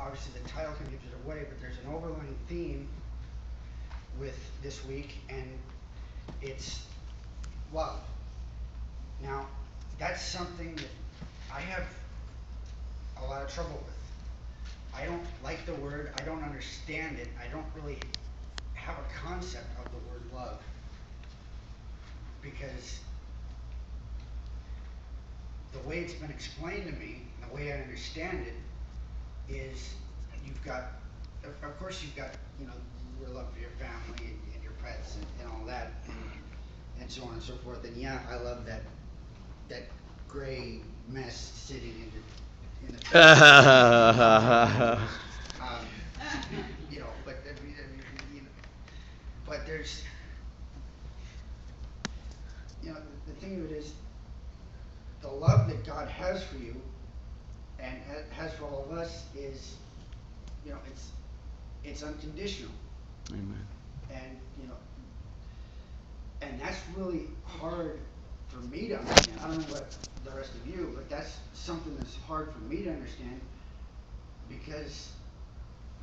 obviously the title can give it away, but there's an overlying theme with this week, and it's love. Now, that's something that I have a lot of trouble with. I don't like the word, I don't understand it, I don't really have a concept of the word love. Because the way it's been explained to me, the way I understand it, is you've got, of course you've got, your love for your family and your pets and all that, and so on and so forth. And yeah, I love that gray mess sitting in the um, but but there's, the thing of it is, the love that God has for you and has for all of us is, it's unconditional. Amen. And and that's really hard for me to understand. I don't know what the rest of you, but that's something that's hard for me to understand, because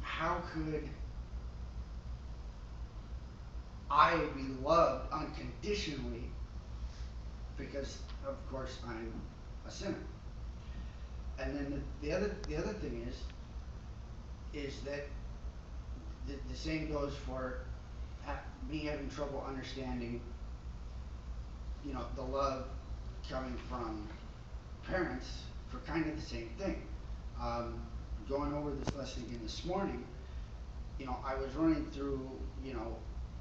how could I be loved unconditionally, because of course I'm a sinner. And then the other thing is that the same goes for me having trouble understanding, the love coming from parents for kind of the same thing. Going over this lesson again this morning, I was running through,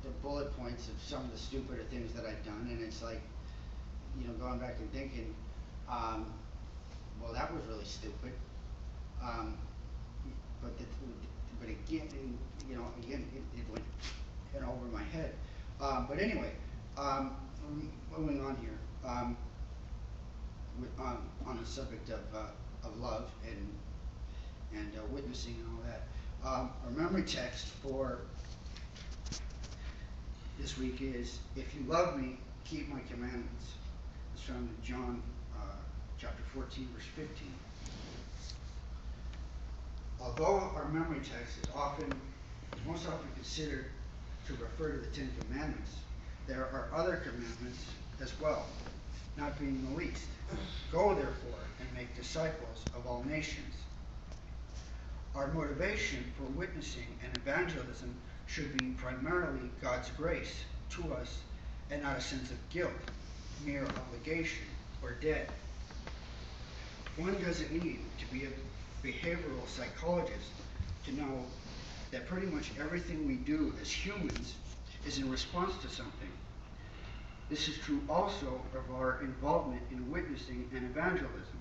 the bullet points of some of the stupider things that I'd done, and it's like, going back and thinking, well, that was really stupid. Um, but again, it went over my head. But anyway, moving on here, on the subject of love and witnessing and all that. Our memory text for this week is, "If you love me, keep my commandments." It's found in John chapter 14, verse 15. Although our memory text is most often considered to refer to the Ten Commandments, there are other commandments as well, not being the least. "Go therefore and make disciples of all nations." Our motivation for witnessing and evangelism should be primarily God's grace to us, and not a sense of guilt, mere obligation, or debt. One doesn't need to be a behavioral psychologist to know that pretty much everything we do as humans is in response to something. This is true also of our involvement in witnessing and evangelism.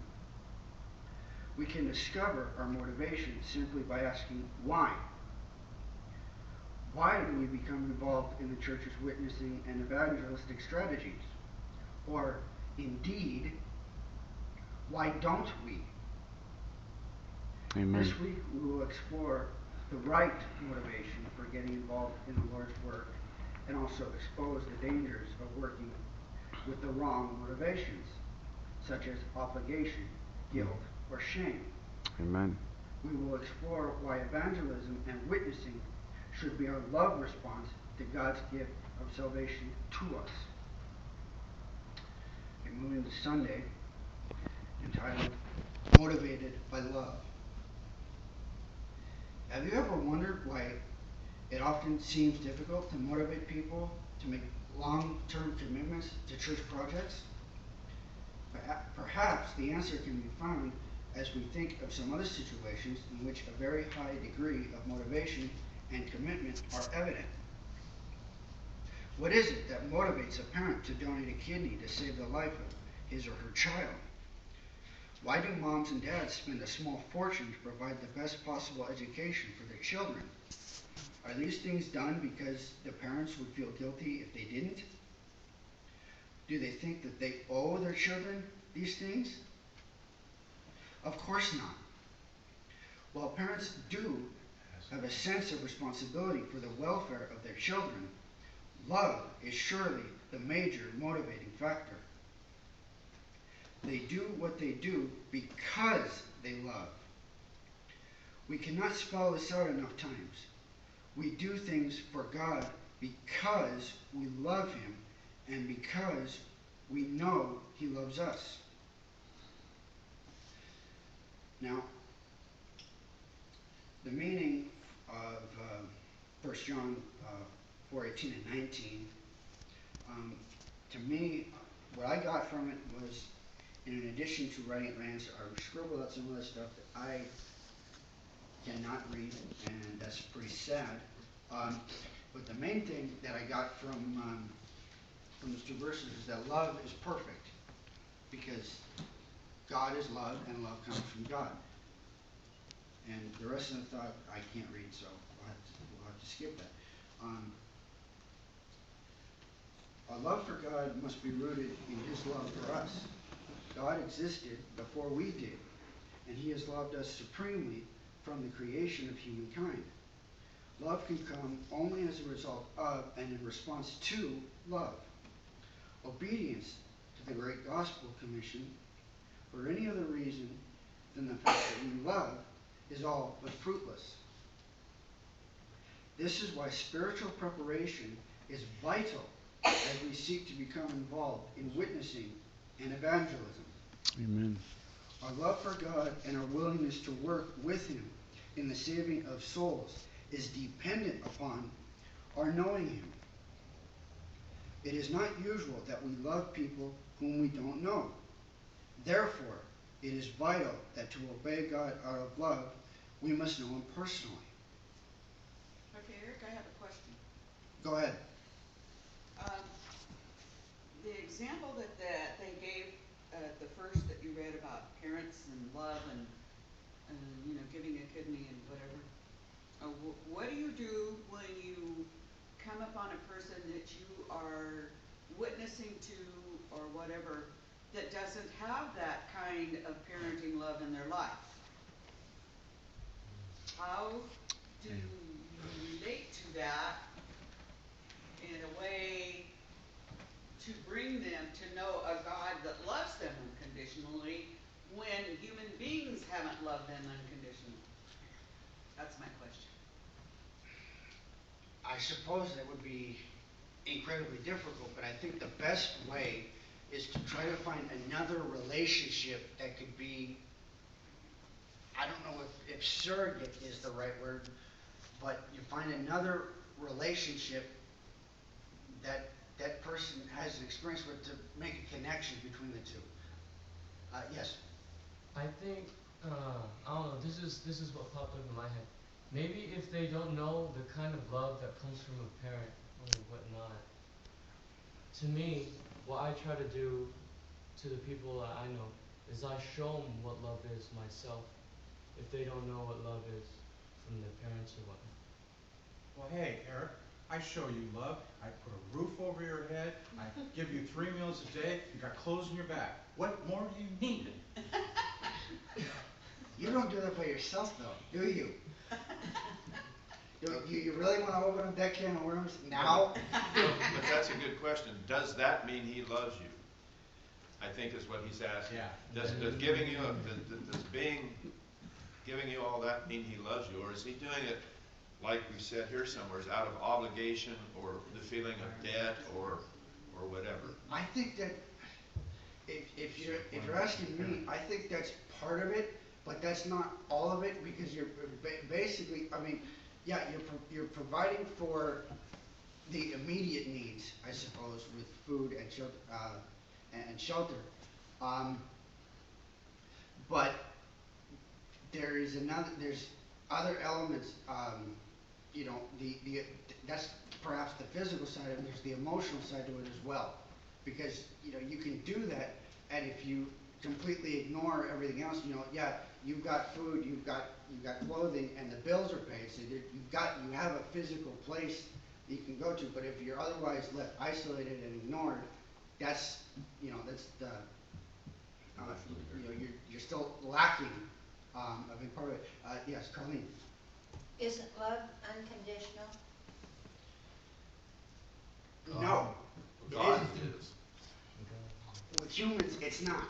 We can discover our motivation simply by asking why. Why do we become involved in the church's witnessing and evangelistic strategies? Or, indeed, why don't we? Amen. This week we will explore the right motivation for getting involved in the Lord's work, and also expose the dangers of working with the wrong motivations, such as obligation, guilt, or shame. Amen. We will explore why evangelism and witnessing should be our love response to God's gift of salvation to us. Okay, moving to Sunday, entitled "Motivated by Love." Have you ever wondered why it often seems difficult to motivate people to make long-term commitments to church projects? Perhaps the answer can be found as we think of some other situations in which a very high degree of motivation and commitment are evident. What is it that motivates a parent to donate a kidney to save the life of his or her child? Why do moms and dads spend a small fortune to provide the best possible education for their children? Are these things done because the parents would feel guilty if they didn't? Do they think that they owe their children these things? Of course not. While parents do have a sense of responsibility for the welfare of their children, love is surely the major motivating factor. They do what they do because they love. We cannot spell this out enough times. We do things for God because we love Him and because we know He loves us. Now, the meaning of 1 John 4:18 and 19, to me, what I got from it was, in addition to writing an answer, I scribbled out some of the stuff that I cannot read, and that's pretty sad. But the main thing that I got from those two verses is that love is perfect, because God is love, and love comes from God. And the rest of the thought I can't read, so we'll have to skip that. Our love for God must be rooted in His love for us. God existed before we did, and He has loved us supremely from the creation of humankind. Love can come only as a result of and in response to love. Obedience to the great gospel commission for any other reason than the fact that we love is all but fruitless. This is why spiritual preparation is vital as we seek to become involved in witnessing and evangelism. Amen. Our love for God and our willingness to work with Him in the saving of souls is dependent upon our knowing Him. It is not usual that we love people whom we don't know. Therefore, it is vital that to obey God out of love, we must know Him personally. Okay, Eric, I have a question. Go ahead. The example that they gave, the first that you read about parents and love and giving a kidney and whatever. What do you do when you come upon a person that you are witnessing to or whatever that doesn't have that kind of parenting love in their life? How do you relate to that in a way to bring them to know a God that loves them unconditionally when human beings haven't loved them unconditionally? That's my question. I suppose that would be incredibly difficult, but I think the best way is to try to find another relationship that could be, I don't know if surrogate is the right word, but you find another relationship that that person has an experience with to make a connection between the two. Yes? I think I don't know. This is what popped up in my head. Maybe if they don't know the kind of love that comes from a parent or whatnot. To me, what I try to do to the people that I know is I show them what love is myself. If they don't know what love is from their parents or whatnot. Well, hey, Eric, I show you love. I put a roof over your head. I give you 3 meals a day. You got clothes on your back. What more do you need? You don't do that by yourself, though, do you? You really want to open up that can of worms now? But that's a good question. Does that mean He loves you? I think is what he's asking. Yeah. Does giving you all that mean He loves you, or is He doing it, like we said here somewhere, out of obligation or the feeling of debt or whatever? I think that if you're asking me, I think that's part of it, but that's not all of it, because you're basically, I mean, yeah, you're providing for the immediate needs, I suppose, with food and shelter, but there's other elements. That's perhaps the physical side of it. There's the emotional side to it as well, because you can do that, and if you completely ignore everything else, you've got food, you've got clothing, and the bills are paid, so you have a physical place that you can go to. But if you're otherwise left isolated and ignored, that's the you're still lacking a big part of it. Yes, Colleen. Isn't love unconditional? No. God It is. with humans, it's not.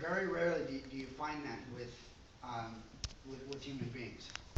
Very rarely do you find that with needs.